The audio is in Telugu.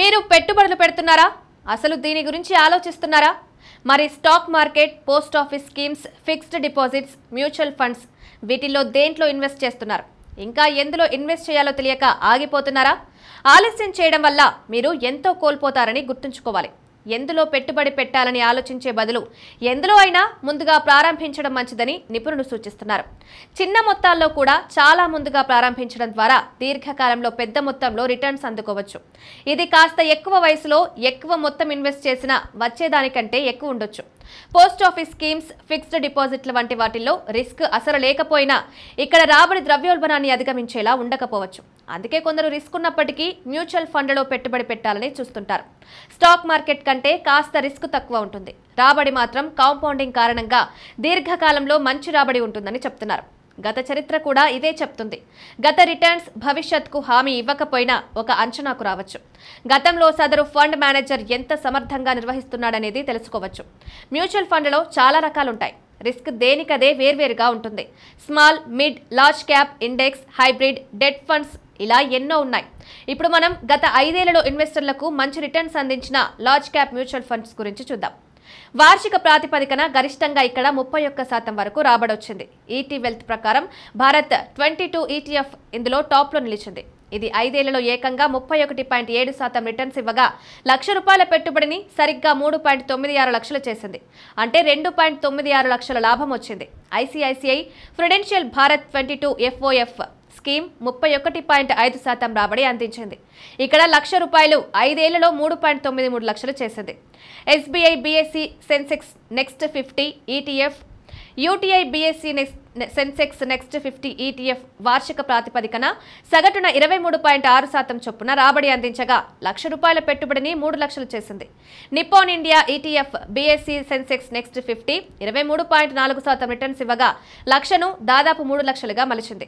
మీరు పెట్టుబడులు పెడుతున్నారా? అసలు దీని గురించి ఆలోచిస్తున్నారా? మరి stock market, post office schemes, fixed deposits, mutual funds వీటిల్లో దేంట్లో ఇన్వెస్ట్ చేస్తున్నారు? ఇంకా ఎందులో ఇన్వెస్ట్ చేయాలో తెలియక ఆగిపోతున్నారా? ఆలస్యం చేయడం వల్ల మీరు ఎంతో కోల్పోతారని గుర్తుంచుకోవాలి. ఎందులో పెట్టుబడి పెట్టాలని ఆలోచించే బదులు ఎందులో అయినా ముందుగా ప్రారంభించడం మంచిదని నిపుణులు సూచిస్తున్నారు. చిన్న మొత్తాల్లో కూడా చాలా ముందుగా ప్రారంభించడం ద్వారా దీర్ఘకాలంలో పెద్ద మొత్తంలో రిటర్న్స్ అందుకోవచ్చు. ఇది కాస్త ఎక్కువ వయసులో ఎక్కువ మొత్తం ఇన్వెస్ట్ చేసినా వచ్చేదానికంటే ఎక్కువ ఉండొచ్చు. పోస్ట్ ఆఫీస్ స్కీమ్స్, ఫిక్స్డ్ డిపాజిట్ల వంటి వాటిల్లో రిస్క్ అసలు లేకపోయినా ఇక్కడ రాబడి ద్రవ్యోల్బణాన్ని అధిగమించేలా ఉండకపోవచ్చు. అందుకే కొందరు రిస్క్ ఉన్నప్పటికీ మ్యూచువల్ ఫండ్లలో పెట్టుబడి పెట్టాలని చూస్తుంటారు. స్టాక్ మార్కెట్ కంటే కాస్త రిస్క్ తక్కువ ఉంటుంది. రాబడి మాత్రం కాంపౌండింగ్ కారణంగా దీర్ఘకాలంలో మంచి రాబడి ఉంటుందని చెప్తున్నారు. గత చరిత్ర కూడా ఇదే చెప్తుంది. గత రిటర్న్స్ భవిష్యత్కు హామీ ఇవ్వకపోయినా ఒక అంచనాకు రావచ్చు. గతంలో సదరు ఫండ్ మేనేజర్ ఎంత సమర్థంగా నిర్వహిస్తున్నాడనేది తెలుసుకోవచ్చు. మ్యూచువల్ ఫండ్లలో చాలా రకాలుంటాయి. రిస్క్ దేనికదే వేర్వేరుగా ఉంటుంది. Small, mid, large cap, index, hybrid, debt funds ఇలా ఎన్నో ఉన్నాయి. ఇప్పుడు మనం గత 5 ఏళ్లలో ఇన్వెస్టర్లకు మంచి రిటర్న్స్ అందించిన లార్జ్ క్యాప్ మ్యూచువల్ ఫండ్స్ గురించి చూద్దాం. వార్షిక ప్రాతిపదికన గరిష్టంగా ఇక్కడ 31% వరకు రాబడొచ్చింది. ఈటీ వెల్త్ ప్రకారం భారత్ 22 ETF ఇందులో టాప్లో నిలిచింది. ఇది 5 ఏళ్లలో ఏకంగా 31.7% రిటర్న్స్ ఇవ్వగా ₹1,00,000 పెట్టుబడిని సరిగ్గా 3.96 లక్షలు చేసింది. అంటే 2.96 లక్షల లాభం వచ్చింది. ICICI Prudential Bharat 22 FOF scheme 31.5% రాబడి అందించింది. ఇక్కడ ₹1,00,000 5 ఏళ్లలో 3.93 లక్షలు చేసింది. SBI BSE Sensex next 50 ETF, UTI BSE Sensex next 50 ETF వార్షిక ప్రాతిపదికన సగటున 23.6% చొప్పున రాబడి అందించగా ₹1,00,000 పెట్టుబడిని 3 లక్షలు చేసింది. Nippon India ETF BSE Sensex next 50 23.4% returns ఇవ్వగా లక్షను దాదాపు 3 లక్షలుగా మలిచింది.